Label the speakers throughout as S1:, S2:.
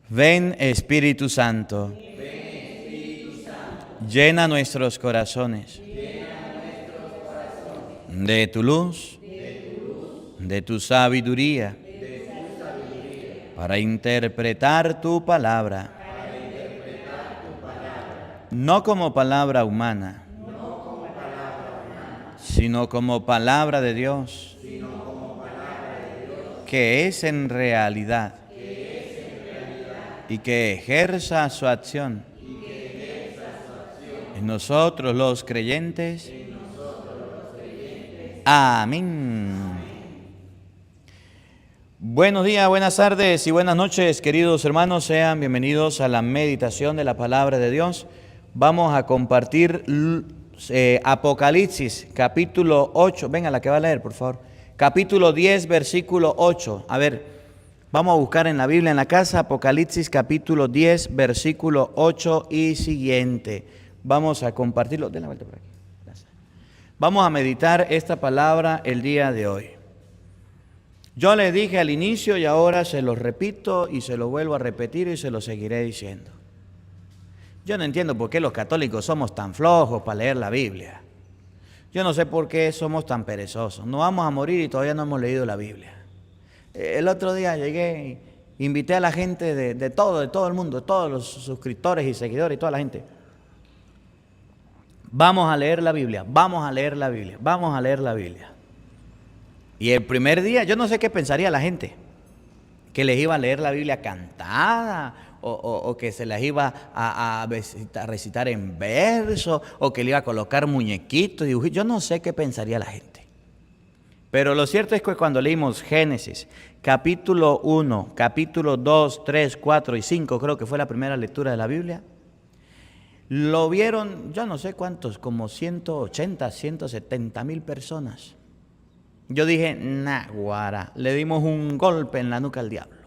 S1: Ven Espíritu Santo, llena nuestros corazones de tu luz, de tu sabiduría, para interpretar tu palabra, no como palabra humana, sino como palabra de Dios, que es en realidad y que ejerza su acción en nosotros los creyentes. Amén. Buenos días, buenas tardes y buenas noches, queridos hermanos. Sean bienvenidos a la meditación de la palabra de Dios. Vamos a compartir Apocalipsis, capítulo 8. Venga, la que va a leer, por favor. Capítulo 10, versículo 8. A ver. Vamos a buscar en la Biblia en la casa, Apocalipsis capítulo 10, versículo 8 y siguiente. Vamos a compartirlo. Den la vuelta por aquí. Gracias. Vamos a meditar esta palabra el día de hoy. Yo les dije al inicio y ahora se lo repito y se lo vuelvo a repetir y se lo seguiré diciendo. Yo no entiendo por qué los católicos somos tan flojos para leer la Biblia. Yo no sé por qué somos tan perezosos. Nos vamos a morir y todavía no hemos leído la Biblia. El otro día llegué, invité a la gente de todo el mundo, de todos los suscriptores y seguidores y toda la gente. Vamos a leer la Biblia, vamos a leer la Biblia, vamos a leer la Biblia. Y el primer día, yo no sé qué pensaría la gente, que les iba a leer la Biblia cantada, o que se las iba a recitar en verso, o que le iba a colocar muñequitos, dibujitos. Yo no sé qué pensaría la gente. Pero lo cierto es que cuando leímos Génesis, capítulo 1, capítulo 2, 3, 4 y 5, creo que fue la primera lectura de la Biblia, lo vieron, yo no sé cuántos, como 180, 170 mil personas. Yo dije, guara, le dimos un golpe en la nuca al diablo,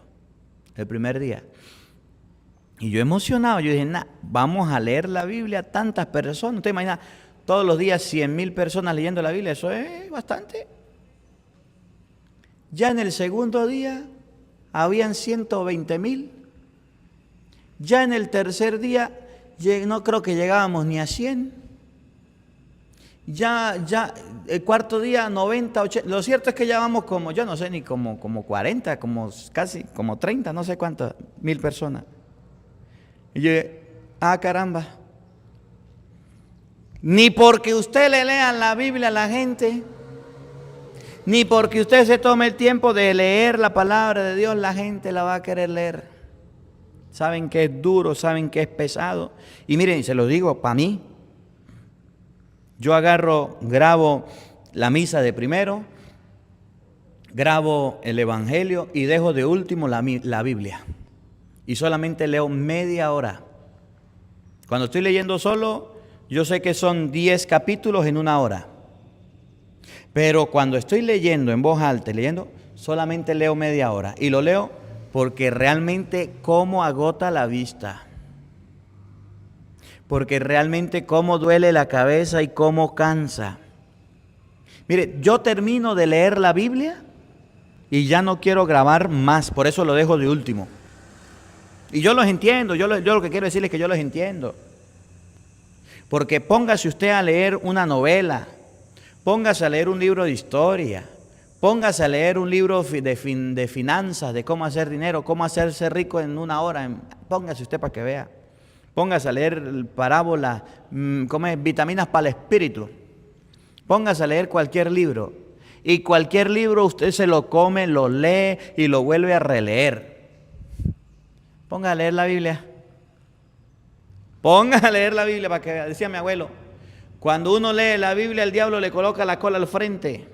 S1: el primer día. Y yo emocionado, yo dije, vamos a leer la Biblia, tantas personas. ¿Usted imagina todos los días 100.000 personas leyendo la Biblia? Eso es bastante. Ya en el segundo día habían 120.000. Ya en el tercer día no creo que llegábamos ni a 100. Ya el cuarto día 90, 80. Lo cierto es que ya vamos como, yo no sé, ni como 40, casi como 30, no sé cuántas mil personas. Y yo dije, caramba. Ni porque usted le lea la Biblia a la gente, ni porque usted se tome el tiempo de leer la palabra de Dios, la gente la va a querer leer. Saben que es duro, saben que es pesado. Y miren, se lo digo para mí. Yo grabo la misa de primero, grabo el Evangelio y dejo de último la Biblia. Y solamente leo media hora. Cuando estoy leyendo solo, yo sé que son 10 capítulos en una hora. Pero cuando estoy leyendo en voz alta, solamente leo media hora. Y lo leo porque realmente cómo agota la vista. Porque realmente cómo duele la cabeza y cómo cansa. Mire, yo termino de leer la Biblia y ya no quiero grabar más. Por eso lo dejo de último. Y yo los entiendo. Yo lo que quiero decirles es que yo los entiendo. Porque póngase usted a leer una novela. Póngase a leer un libro de historia, póngase a leer un libro de finanzas, de cómo hacer dinero, cómo hacerse rico en una hora. Póngase usted para que vea. Póngase a leer parábolas, vitaminas para el espíritu. Póngase a leer cualquier libro. Y cualquier libro usted se lo come, lo lee y lo vuelve a releer. Póngase a leer la Biblia. Póngase a leer la Biblia para que vea. Decía mi abuelo, cuando uno lee la Biblia, el diablo le coloca la cola al frente.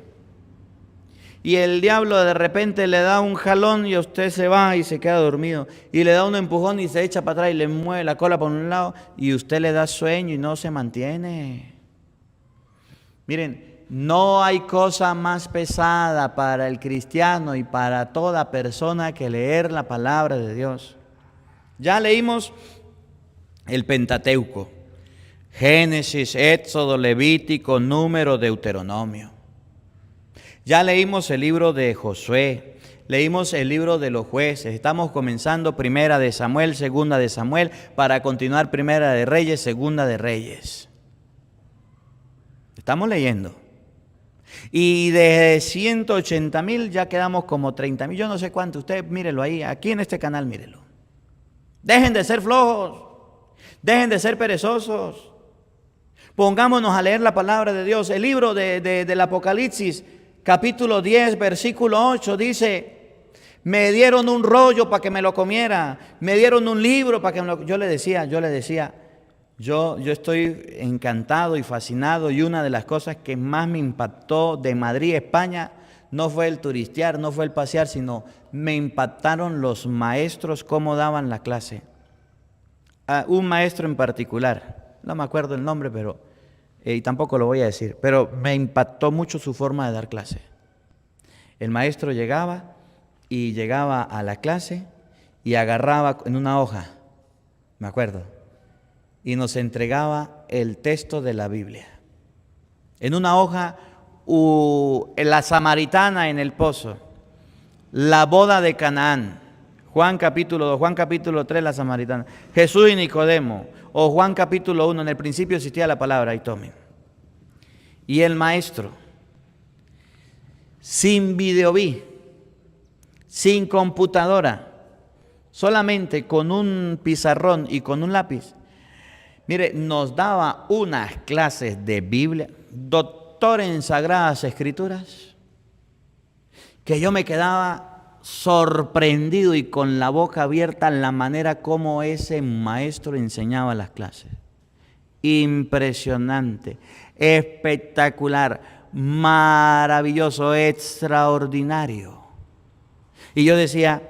S1: Y el diablo de repente le da un jalón y usted se va y se queda dormido. Y le da un empujón y se echa para atrás y le mueve la cola por un lado. Y usted le da sueño y no se mantiene. Miren, no hay cosa más pesada para el cristiano y para toda persona que leer la palabra de Dios. Ya leímos el Pentateuco. Génesis, Éxodo, Levítico, Número, Deuteronomio. Ya leímos el libro de Josué, leímos el libro de los jueces. Estamos comenzando Primera de Samuel, Segunda de Samuel, para continuar Primera de Reyes, Segunda de Reyes. Estamos leyendo. Y de 180,000 ya quedamos como 30,000. Yo no sé cuánto. Usted mírelo ahí, aquí en este canal, mírelo. Dejen de ser flojos. Dejen de ser perezosos. Pongámonos a leer la palabra de Dios. El libro del Apocalipsis, capítulo 10, versículo 8, dice: me dieron un rollo para que me lo comiera. Me dieron un libro para que me lo... Yo le decía, yo estoy encantado y fascinado, y una de las cosas que más me impactó de Madrid, España, no fue el turistear, no fue el pasear, sino me impactaron los maestros, cómo daban la clase. Un maestro en particular, no me acuerdo el nombre, pero y tampoco lo voy a decir, pero me impactó mucho su forma de dar clase. El maestro llegaba a la clase y agarraba en una hoja, me acuerdo, y nos entregaba el texto de la Biblia. En una hoja, la samaritana en el pozo, la boda de Canaán, Juan capítulo 2, Juan capítulo 3, la samaritana, Jesús y Nicodemo, o Juan capítulo 1, en el principio existía la palabra, y tomen. Y el maestro, sin videoví, sin computadora, solamente con un pizarrón y con un lápiz, mire, nos daba unas clases de Biblia, doctor en Sagradas Escrituras, que yo me quedaba sorprendido y con la boca abierta en la manera como ese maestro enseñaba las clases. Impresionante, espectacular, maravilloso, extraordinario. Y yo decía,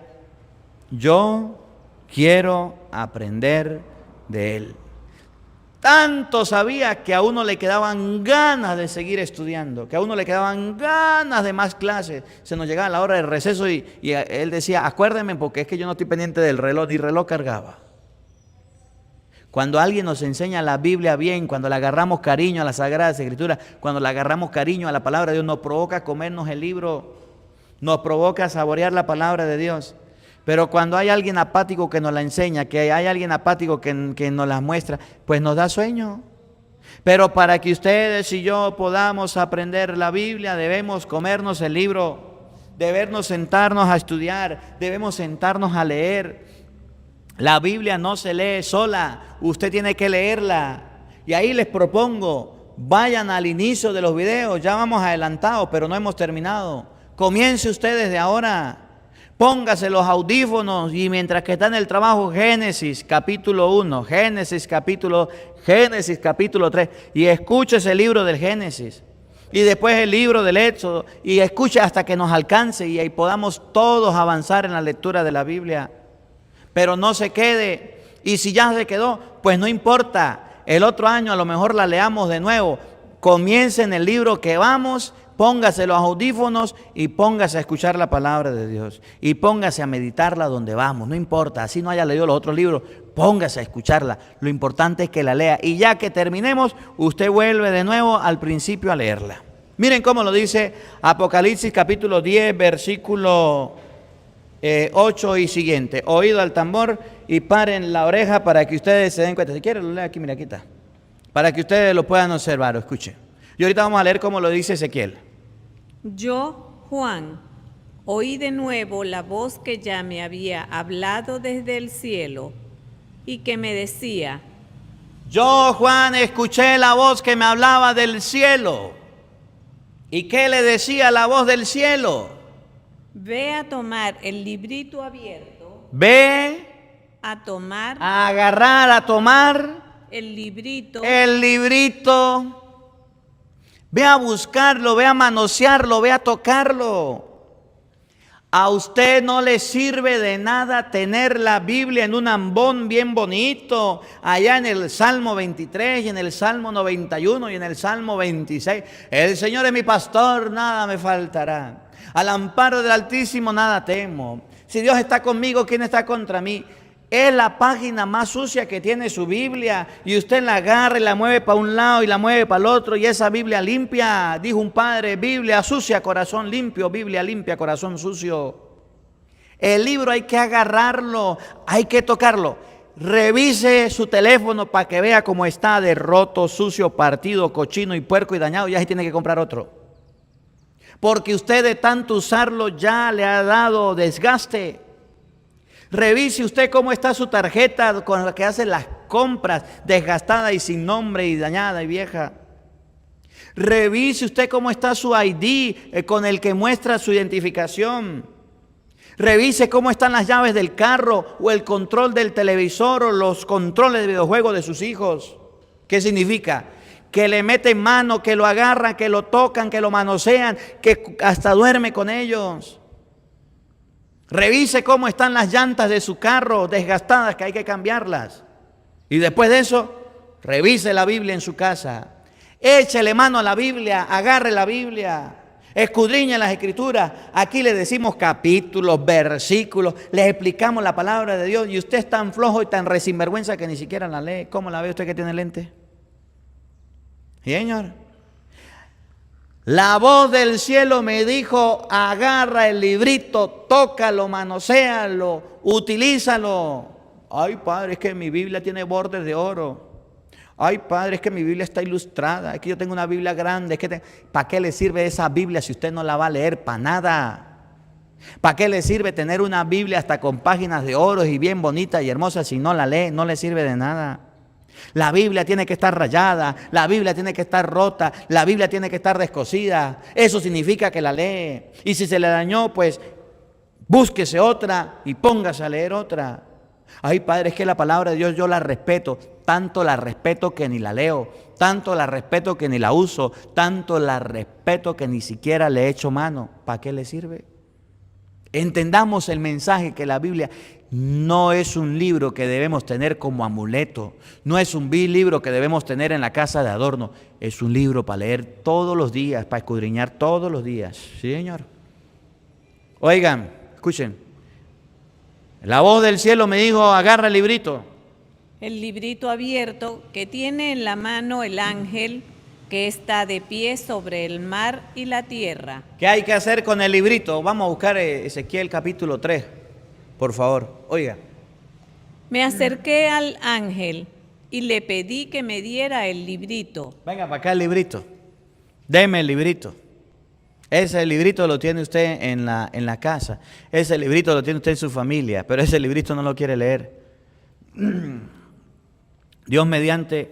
S1: yo quiero aprender de él. Tanto sabía que a uno le quedaban ganas de seguir estudiando, que a uno le quedaban ganas de más clases. Se nos llegaba la hora del receso y él decía, acuérdenme porque es que yo no estoy pendiente del reloj, ni reloj cargaba. Cuando alguien nos enseña la Biblia bien, cuando le agarramos cariño a las Sagradas Escrituras, cuando le agarramos cariño a la palabra de Dios, nos provoca comernos el libro, nos provoca saborear la palabra de Dios. Pero cuando hay alguien apático que nos la enseña, que hay alguien apático que nos la muestra, pues nos da sueño. Pero para que ustedes y yo podamos aprender la Biblia, debemos comernos el libro, debemos sentarnos a estudiar, debemos sentarnos a leer. La Biblia no se lee sola, usted tiene que leerla. Y ahí les propongo, vayan al inicio de los videos, ya vamos adelantados, pero no hemos terminado. Comience usted desde ahora. Póngase los audífonos y mientras que está en el trabajo, Génesis capítulo 1, Génesis capítulo 3, y escúchese el libro del Génesis, y después el libro del Éxodo, y escuche hasta que nos alcance y ahí podamos todos avanzar en la lectura de la Biblia. Pero no se quede, y si ya se quedó, pues no importa, el otro año a lo mejor la leamos de nuevo. Comience en el libro que vamos. Póngase los audífonos y póngase a escuchar la palabra de Dios. Y póngase a meditarla donde vamos. No importa, así no haya leído los otros libros, póngase a escucharla. Lo importante es que la lea. Y ya que terminemos, usted vuelve de nuevo al principio a leerla. Miren cómo lo dice Apocalipsis capítulo 10, versículo 8 y siguiente. Oído al tambor y paren la oreja para que ustedes se den cuenta. Si quieren lo lea aquí, mira, aquí está. Para que ustedes lo puedan observar o escuchen. Y ahorita vamos a leer cómo lo dice Ezequiel.
S2: Yo, Juan, oí de nuevo la voz que ya me había hablado desde el cielo y que me decía:
S1: yo, Juan, escuché la voz que me hablaba del cielo. ¿Y qué le decía la voz del cielo?
S2: Ve a tomar el librito abierto.
S1: Ve
S2: a tomar.
S1: A agarrar, a tomar.
S2: El librito.
S1: El librito. Ve a buscarlo, ve a manosearlo, ve a tocarlo. A usted no le sirve de nada tener la Biblia en un ambón bien bonito, allá en el Salmo 23 y en el Salmo 91 y en el Salmo 26. El Señor es mi pastor, nada me faltará. Al amparo del Altísimo nada temo. Si Dios está conmigo, ¿quién está contra mí? Es la página más sucia que tiene su Biblia y usted la agarra y la mueve para un lado y la mueve para el otro y esa Biblia limpia, dijo un padre, Biblia sucia, corazón limpio, Biblia limpia, corazón sucio. El libro hay que agarrarlo, hay que tocarlo. Revise su teléfono para que vea cómo está de roto, sucio, partido, cochino y puerco y dañado. Ya se tiene que comprar otro. Porque usted de tanto usarlo ya le ha dado desgaste. Revise usted cómo está su tarjeta con la que hace las compras, desgastada y sin nombre y dañada y vieja. Revise usted cómo está su ID con el que muestra su identificación. Revise cómo están las llaves del carro o el control del televisor o los controles de videojuegos de sus hijos. ¿Qué significa? Que le meten mano, que lo agarran, que lo tocan, que lo manosean, que hasta duerme con ellos. Revise cómo están las llantas de su carro desgastadas, que hay que cambiarlas. Y después de eso, revise la Biblia en su casa. Échele mano a la Biblia, agarre la Biblia, escudriñe las Escrituras. Aquí le decimos capítulos, versículos, les explicamos la palabra de Dios y usted es tan flojo y tan resinvergüenza que ni siquiera la lee. ¿Cómo la ve usted que tiene lente? ¿Sí, señor? La voz del cielo me dijo, agarra el librito, tócalo, manoséalo, utilízalo. Ay, padre, es que mi Biblia tiene bordes de oro. Ay, padre, es que mi Biblia está ilustrada. Es que yo tengo una Biblia grande. ¿Para qué le sirve esa Biblia si usted no la va a leer? Para nada. ¿Para qué le sirve tener una Biblia hasta con páginas de oro y bien bonita y hermosa si no la lee? No le sirve de nada. La Biblia tiene que estar rayada, la Biblia tiene que estar rota, la Biblia tiene que estar descosida. Eso significa que la lee. Y si se le dañó, pues búsquese otra y póngase a leer otra. Ay, padre, es que la palabra de Dios yo la respeto. Tanto la respeto que ni la leo, tanto la respeto que ni la uso, tanto la respeto que ni siquiera le echo mano. ¿Para qué le sirve? Entendamos el mensaje que la Biblia no es un libro que debemos tener como amuleto, no es un libro que debemos tener en la casa de adorno, es un libro para leer todos los días, para escudriñar todos los días. ¿Sí, señor? Oigan, escuchen. La voz del cielo me dijo, agarra el librito.
S2: El librito abierto que tiene en la mano el ángel que está de pie sobre el mar y la tierra.
S1: ¿Qué hay que hacer con el librito? Vamos a buscar Ezequiel capítulo 3, por favor. Oiga.
S2: Me acerqué al ángel y le pedí que me diera el librito.
S1: Venga para acá el librito. Deme el librito. Ese librito lo tiene usted en la casa. Ese librito lo tiene usted en su familia, pero ese librito no lo quiere leer. Dios mediante,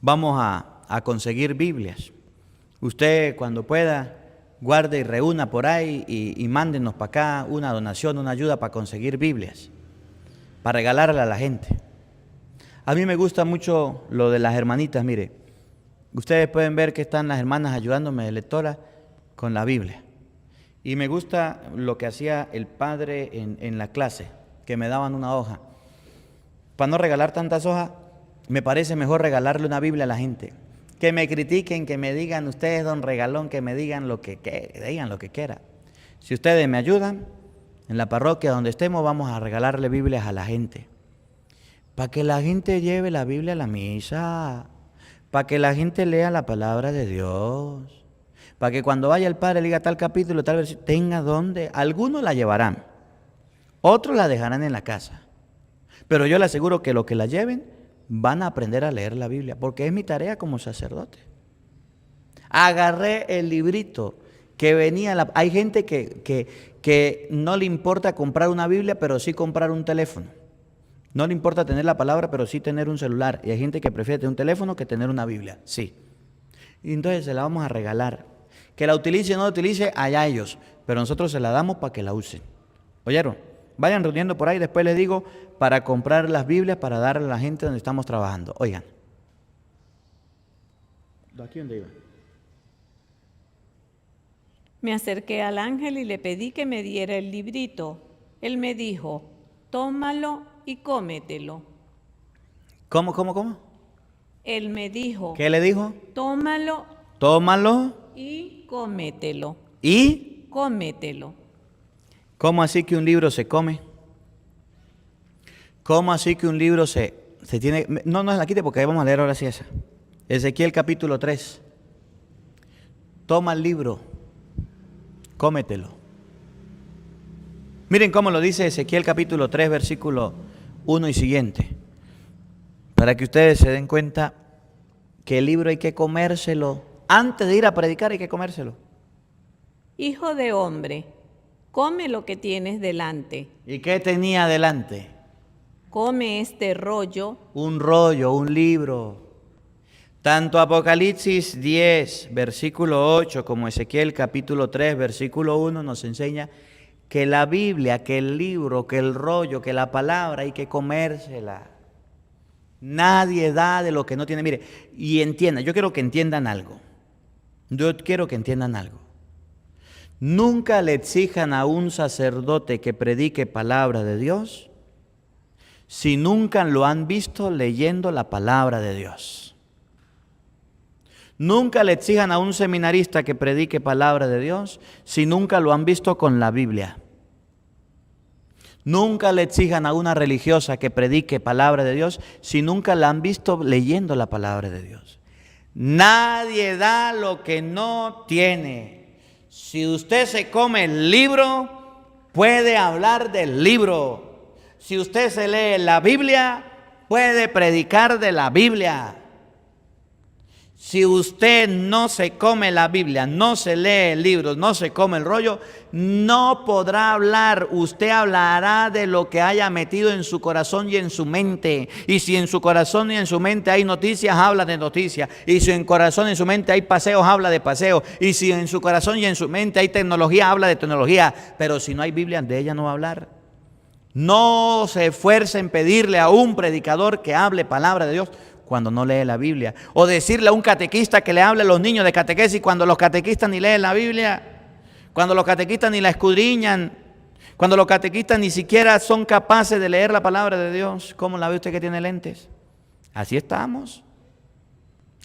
S1: vamos a conseguir Biblias. Usted cuando pueda, guarde y reúna por ahí y mándenos para acá una donación, una ayuda para conseguir Biblias, para regalarle a la gente. A mí me gusta mucho lo de las hermanitas, mire. Ustedes pueden ver que están las hermanas ayudándome de lectora con la Biblia. Y me gusta lo que hacía el padre en la clase, que me daban una hoja. Para no regalar tantas hojas, me parece mejor regalarle una Biblia a la gente. Que me critiquen, que me digan ustedes, don Regalón, que me digan lo que quieran. Si ustedes me ayudan, en la parroquia donde estemos vamos a regalarle Biblias a la gente. Para que la gente lleve la Biblia a la misa, para que la gente lea la palabra de Dios, para que cuando vaya el padre le diga tal capítulo, tal versículo, tenga donde. Algunos la llevarán, otros la dejarán en la casa. Pero yo le aseguro que los que la lleven van a aprender a leer la Biblia, porque es mi tarea como sacerdote. Agarré el librito que venía. Hay gente que no le importa comprar una Biblia, pero sí comprar un teléfono. No le importa tener la palabra, pero sí tener un celular. Y hay gente que prefiere tener un teléfono que tener una Biblia. Sí. Y entonces se la vamos a regalar. Que la utilice o no la utilice, allá ellos. Pero nosotros se la damos para que la usen. ¿Oyeron? Vayan reuniendo por ahí, después les digo, para comprar las Biblias, para darle a la gente donde estamos trabajando. Oigan. ¿Aquí dónde iba?
S2: Me acerqué al ángel y le pedí que me diera el librito. Él me dijo, tómalo y cómetelo.
S1: ¿Cómo?
S2: Él me dijo.
S1: ¿Qué le dijo?
S2: Tómalo.
S1: Tómalo.
S2: Y cómetelo.
S1: ¿Y?
S2: Cómetelo.
S1: ¿Cómo así que un libro se come? ¿Cómo así que un libro se tiene? No la quite porque ahí vamos a leer ahora sí esa. Ezequiel capítulo 3. Toma el libro, cómetelo. Miren cómo lo dice Ezequiel capítulo 3, versículo 1 y siguiente. Para que ustedes se den cuenta que el libro hay que comérselo. Antes de ir a predicar hay que comérselo.
S2: Hijo de hombre, come lo que tienes delante.
S1: ¿Y qué tenía delante?
S2: Come este rollo.
S1: Un rollo, un libro. Tanto Apocalipsis 10, versículo 8, como Ezequiel capítulo 3, versículo 1 nos enseña que la Biblia, que el libro, que el rollo, que la palabra hay que comérsela. Nadie da de lo que no tiene. Mire, y entiendan, yo quiero que entiendan algo. Nunca le exijan a un sacerdote que predique palabra de Dios si nunca lo han visto leyendo la palabra de Dios. Nunca le exijan a un seminarista que predique palabra de Dios si nunca lo han visto con la Biblia. Nunca le exijan a una religiosa que predique palabra de Dios si nunca la han visto leyendo la palabra de Dios. Nadie da lo que no tiene. Si usted se come el libro, puede hablar del libro. Si usted se lee la Biblia, puede predicar de la Biblia. Si usted no se come la Biblia, no se lee el libro, no se come el rollo, no podrá hablar. Usted hablará de lo que haya metido en su corazón y en su mente. Y si en su corazón y en su mente hay noticias, habla de noticias. Y si en corazón y en su mente hay paseos, habla de paseos. Y si en su corazón y en su mente hay tecnología, habla de tecnología. Pero si no hay Biblia, de ella no va a hablar. No se esfuerce en pedirle a un predicador que hable palabra de Dios cuando no lee la Biblia. O decirle a un catequista que le hable a los niños de catequesis cuando los catequistas ni leen la Biblia, cuando los catequistas ni la escudriñan, cuando los catequistas ni siquiera son capaces de leer la palabra de Dios. ¿Cómo la ve usted que tiene lentes? Así estamos.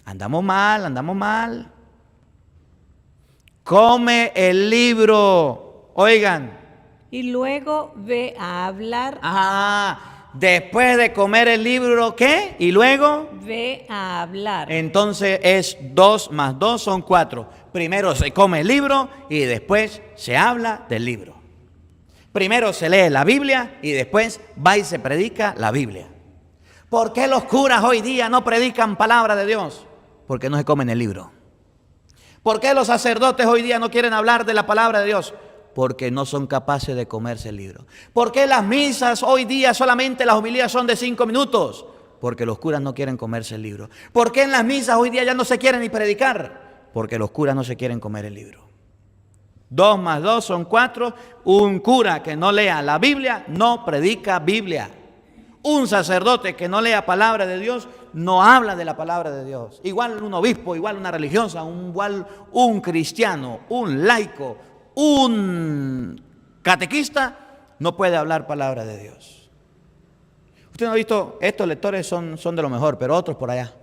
S1: Andamos mal. Come el libro. Oigan.
S2: Y luego ve a hablar.
S1: Después de comer el libro, ¿qué? Y luego
S2: ve a hablar.
S1: Entonces es 2 más 2 son 4. Primero se come el libro y después se habla del libro. Primero se lee la Biblia y después va y se predica la Biblia. ¿Por qué los curas hoy día no predican palabra de Dios? Porque no se comen el libro. ¿Por qué los sacerdotes hoy día no quieren hablar de la palabra de Dios? Porque no son capaces de comerse el libro. ¿Por qué las misas hoy día solamente las homilías son de 5 minutos? Porque los curas no quieren comerse el libro. ¿Por qué en las misas hoy día ya no se quieren ni predicar? Porque los curas no se quieren comer el libro. 2 más 2 son 4. Un cura que no lea la Biblia no predica Biblia. Un sacerdote que no lea palabra de Dios no habla de la palabra de Dios. Igual un obispo, igual una religiosa, igual un cristiano, un laico, un catequista no puede hablar palabra de Dios. Usted no ha visto, estos lectores son de lo mejor, pero otros por allá,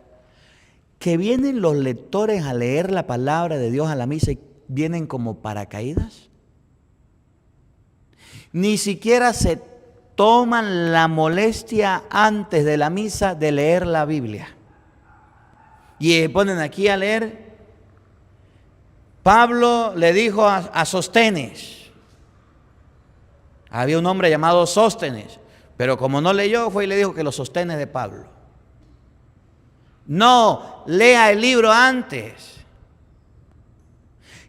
S1: que vienen los lectores a leer la palabra de Dios a la misa y vienen como paracaídas. Ni siquiera se toman la molestia antes de la misa de leer la Biblia. Y ponen aquí a leer. Pablo le dijo a Sóstenes, había un hombre llamado Sóstenes, pero como no leyó, fue y le dijo que los sostenes de Pablo. No, lea el libro antes.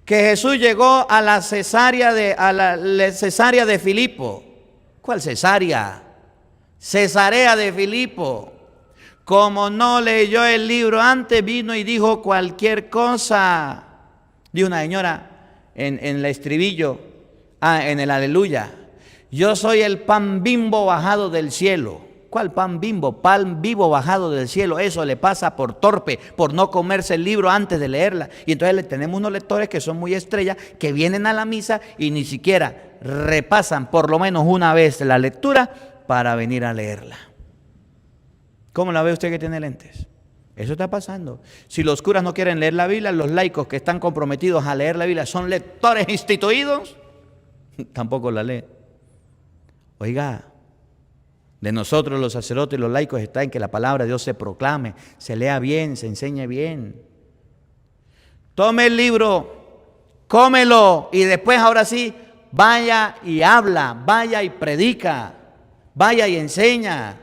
S1: Que Jesús llegó a la Cesarea de Filipo. ¿Cuál Cesarea? Cesarea de Filipo. Como no leyó el libro antes, vino y dijo cualquier cosa. Dijo una señora en el estribillo, en el aleluya: yo soy el pan bimbo bajado del cielo. ¿Cuál pan bimbo? Pan vivo bajado del cielo. Eso le pasa por torpe, por no comerse el libro antes de leerla. Y entonces tenemos unos lectores que son muy estrellas, que vienen a la misa y ni siquiera repasan por lo menos una vez la lectura para venir a leerla. ¿Cómo la ve usted que tiene lentes? Eso está pasando. Si los curas no quieren leer la Biblia, los laicos que están comprometidos a leer la Biblia son lectores instituidos, tampoco la leen. Oiga, de nosotros los sacerdotes y los laicos está en que la palabra de Dios se proclame, se lea bien, se enseñe bien. Tome el libro, cómelo y después ahora sí, vaya y habla, vaya y predica, vaya y enseña.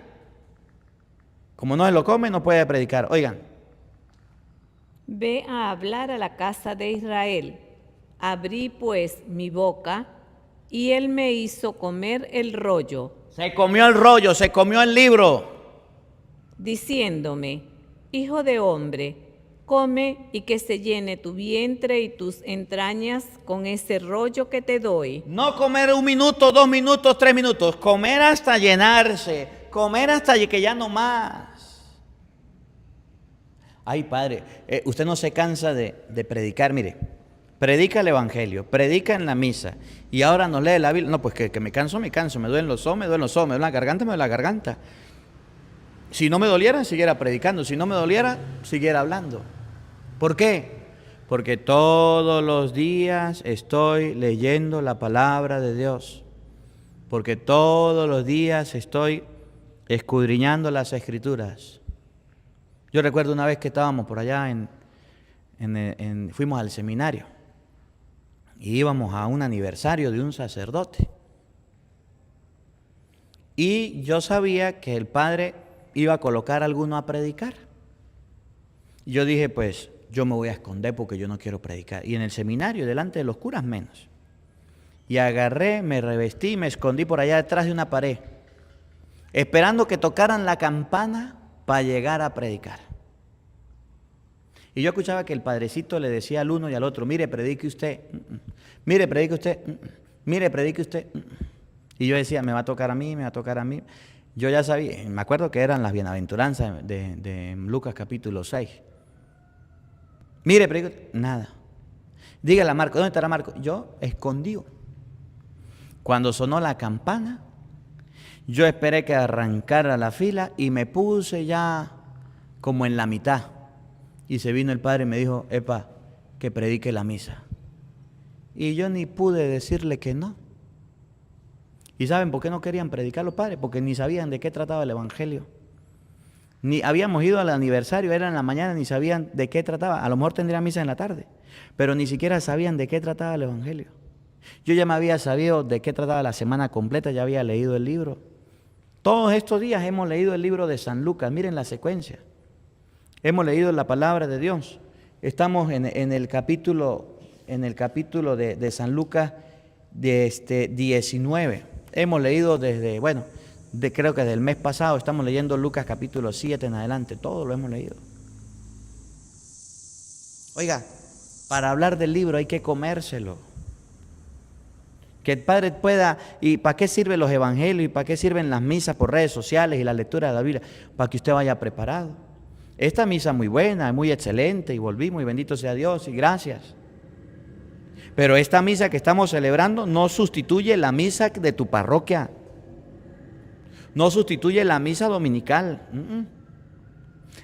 S1: Como no se lo come, no puede predicar. Oigan.
S2: Ve a hablar a la casa de Israel. Abrí pues mi boca, y él me hizo comer el rollo,
S1: Se comió el rollo, se comió el libro.
S2: diciéndome: Hijo de hombre, come y que se llene tu vientre y tus entrañas con ese rollo que te doy.
S1: No comer 1 minuto, 2 minutos, 3 minutos. Comer hasta llenarse. Comer hasta que ya no más. Ay, padre, usted no se cansa de predicar. Mire, predica el evangelio, predica en la misa. Y ahora nos lee la Biblia. No, pues que me canso, me duelen los ojos, me duelen los ojos, me duele la garganta, me duele la garganta. Si no me doliera, siguiera predicando. Si no me doliera, siguiera hablando. ¿Por qué? Porque todos los días estoy leyendo la palabra de Dios. Porque todos los días estoy escudriñando las Escrituras. Yo recuerdo una vez que estábamos por allá fuimos al seminario y íbamos a un aniversario de un sacerdote. Y yo sabía que el padre iba a colocar a alguno a predicar. Y yo dije, pues yo me voy a esconder porque yo no quiero predicar. Y en el seminario, delante de los curas menos. Y agarré, me revestí, me escondí por allá detrás de una pared, esperando que tocaran la campana para llegar a predicar. Y yo escuchaba que el padrecito le decía al uno y al otro: mire, predique usted, mire, predique usted, mire, predique usted. Y yo decía, me va a tocar a mí, me va a tocar a mí. Yo ya sabía, me acuerdo que eran las bienaventuranzas de Lucas capítulo 6. Mire, predique usted. Nada. Dígale a Marco, ¿dónde estará Marco? Yo escondido. Cuando sonó la campana, yo esperé que arrancara la fila y me puse ya como en la mitad. Y se vino el padre y me dijo: epa, que predique la misa. Y yo ni pude decirle que no. ¿Y saben por qué no querían predicar los padres? Porque ni sabían de qué trataba el evangelio. Ni habíamos ido al aniversario, era en la mañana, ni sabían de qué trataba. A lo mejor tendría misa en la tarde, pero ni siquiera sabían de qué trataba el evangelio. Yo ya me había sabido de qué trataba la semana completa, ya había leído el libro. Todos estos días hemos leído el libro de San Lucas, miren la secuencia. Hemos leído la palabra de Dios. Estamos en el capítulo de San Lucas 19. Hemos leído desde, creo que desde el mes pasado, estamos leyendo Lucas capítulo 7 en adelante, todo lo hemos leído. Oiga, para hablar del libro hay que comérselo. Que el Padre pueda, ¿y para qué sirven los evangelios? ¿Y para qué sirven las misas por redes sociales y la lectura de la Biblia? Para que usted vaya preparado. Esta misa muy buena, muy excelente, y volvimos, y bendito sea Dios, y gracias. Pero esta misa que estamos celebrando no sustituye la misa de tu parroquia. No sustituye la misa dominical.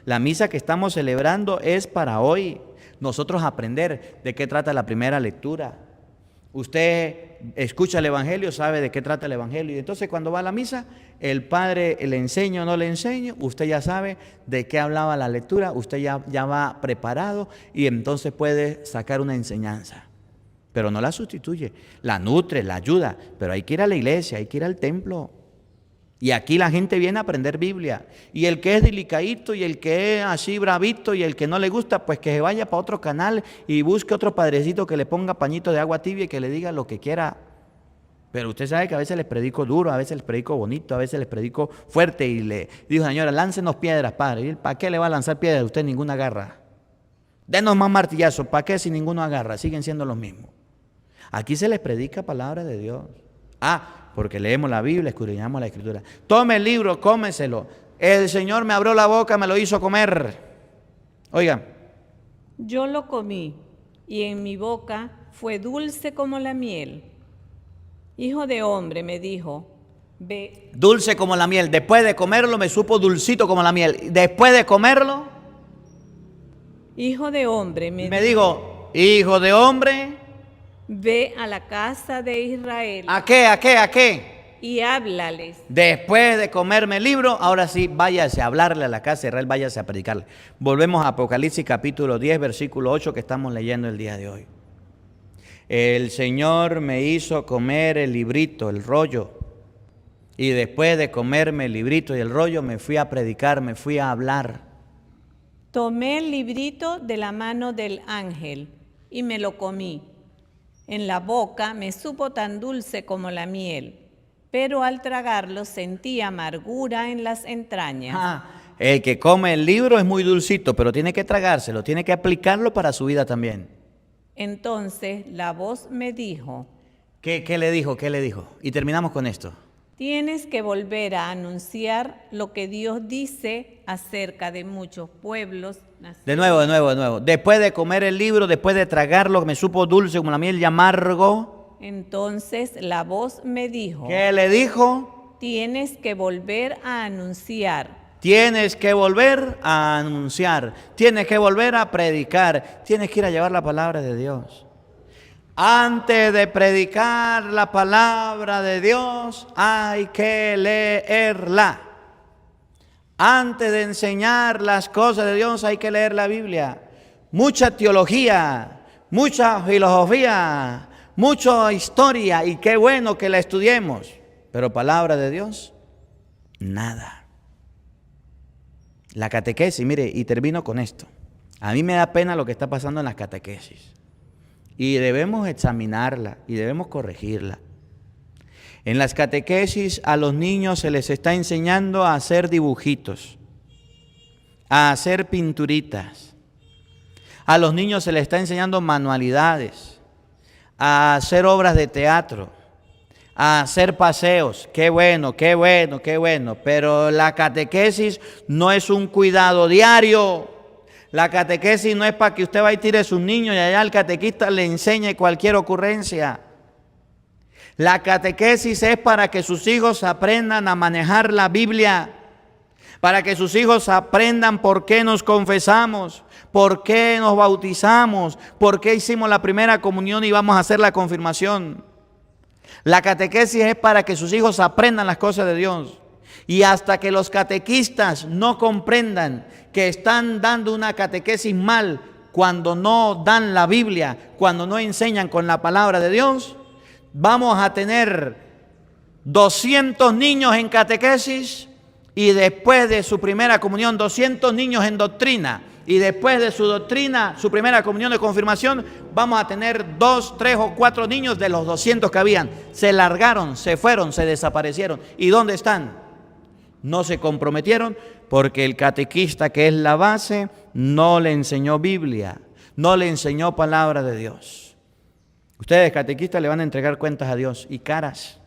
S1: La misa que estamos celebrando es para hoy. Nosotros aprender de qué trata la primera lectura. Usted escucha el evangelio, sabe de qué trata el evangelio, y entonces cuando va a la misa, el padre le enseña o no le enseña, usted ya sabe de qué hablaba la lectura, usted ya va preparado y entonces puede sacar una enseñanza. Pero no la sustituye, la nutre, la ayuda, pero hay que ir a la iglesia, hay que ir al templo. Y aquí la gente viene a aprender Biblia. Y el que es delicadito y el que es así bravito y el que no le gusta, pues que se vaya para otro canal y busque otro padrecito que le ponga pañito de agua tibia y que le diga lo que quiera. Pero usted sabe que a veces les predico duro, a veces les predico bonito, a veces les predico fuerte. Y le digo: señora, láncenos piedras, padre. ¿Y para qué le va a lanzar piedras? Usted ninguna agarra. Denos más martillazos. ¿Para qué si ninguno agarra? Siguen siendo los mismos. Aquí se les predica palabra de Dios. Porque leemos la Biblia, escudriñamos la Escritura. Tome el libro, cómeselo. El Señor me abrió la boca, me lo hizo comer. Oigan.
S2: Yo lo comí, y en mi boca fue dulce como la miel. Hijo de hombre, me dijo, ve.
S1: Dulce como la miel. Después de comerlo me supo dulcito como la miel. Después de comerlo.
S2: Hijo de hombre,
S1: me dijo, hijo de hombre.
S2: Ve a la casa de Israel.
S1: ¿A qué?
S2: Y háblales.
S1: Después de comerme el libro, ahora sí, váyase a hablarle a la casa de Israel, váyase a predicarle. Volvemos a Apocalipsis capítulo 10, versículo 8 que estamos leyendo el día de hoy. El Señor me hizo comer el librito, el rollo. Y después de comerme el librito y el rollo, me fui a predicar, me fui a hablar.
S2: Tomé el librito de la mano del ángel y me lo comí. En la boca me supo tan dulce como la miel, pero al tragarlo sentí amargura en las entrañas.
S1: El que come el libro es muy dulcito, pero tiene que tragárselo, tiene que aplicarlo para su vida también.
S2: Entonces la voz me dijo,
S1: ¿Qué le dijo? ¿Qué le dijo? Y terminamos con esto.
S2: tienes que volver a anunciar lo que Dios dice acerca de muchos pueblos.
S1: De nuevo. Después de comer el libro, después de tragarlo, me supo dulce como la miel y amargo.
S2: Entonces la voz me dijo,
S1: ¿Qué le dijo?
S2: tienes que volver a anunciar.
S1: Tienes que volver a anunciar, tienes que volver a predicar, tienes que ir a llevar la palabra de Dios. Antes de predicar la palabra de Dios, hay que leerla. Antes de enseñar las cosas de Dios, hay que leer la Biblia. Mucha teología, mucha filosofía, mucha historia, y qué bueno que la estudiemos. Pero palabra de Dios, nada. La catequesis, mire, y termino con esto. A mí me da pena lo que está pasando en las catequesis. Y debemos examinarla y debemos corregirla. En las catequesis a los niños se les está enseñando a hacer dibujitos, a hacer pinturitas. A los niños se les está enseñando manualidades, a hacer obras de teatro, a hacer paseos. Qué bueno. Pero la catequesis no es un cuidado diario. La catequesis no es para que usted vaya y tire a sus niños y allá el catequista le enseñe cualquier ocurrencia. La catequesis es para que sus hijos aprendan a manejar la Biblia, para que sus hijos aprendan por qué nos confesamos, por qué nos bautizamos, por qué hicimos la primera comunión y vamos a hacer la confirmación. La catequesis es para que sus hijos aprendan las cosas de Dios. Y hasta que los catequistas no comprendan que están dando una catequesis mal cuando no dan la Biblia, cuando no enseñan con la palabra de Dios, vamos a tener 200 niños en catequesis y después de su primera comunión 200 niños en doctrina. Y después de su doctrina, su primera comunión de confirmación, vamos a tener 2, 3 o 4 niños de los 200 que habían. Se largaron, se fueron, se desaparecieron. ¿Y dónde están? No se comprometieron porque el catequista, que es la base, no le enseñó Biblia, no le enseñó palabra de Dios. Ustedes, catequistas, le van a entregar cuentas a Dios y caras.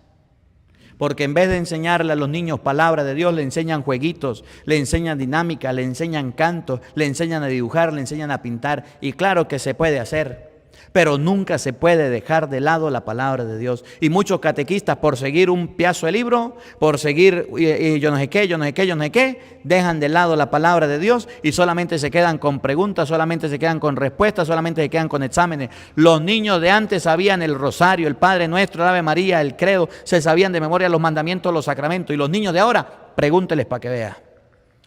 S1: Porque en vez de enseñarle a los niños palabra de Dios, le enseñan jueguitos, le enseñan dinámica, le enseñan canto, le enseñan a dibujar, le enseñan a pintar. Y claro que se puede hacer, pero nunca se puede dejar de lado la palabra de Dios. Y muchos catequistas, por seguir un pedazo de libro, por seguir yo no sé qué, dejan de lado la palabra de Dios y solamente se quedan con preguntas, solamente se quedan con respuestas, solamente se quedan con exámenes. Los niños de antes sabían el rosario, el Padre Nuestro, el Ave María, el credo, se sabían de memoria los mandamientos, los sacramentos. Y los niños de ahora, pregúnteles para que vea.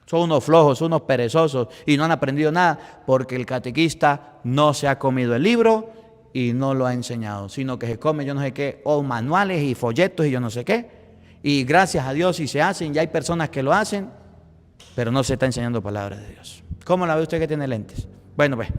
S1: Son unos flojos, unos perezosos y no han aprendido nada porque el catequista no se ha comido el libro y no lo ha enseñado, sino que se come yo no sé qué, o manuales y folletos y yo no sé qué. Y gracias a Dios si se hacen, ya hay personas que lo hacen, pero no se está enseñando palabra de Dios. ¿Cómo la ve usted que tiene lentes? Bueno, pues.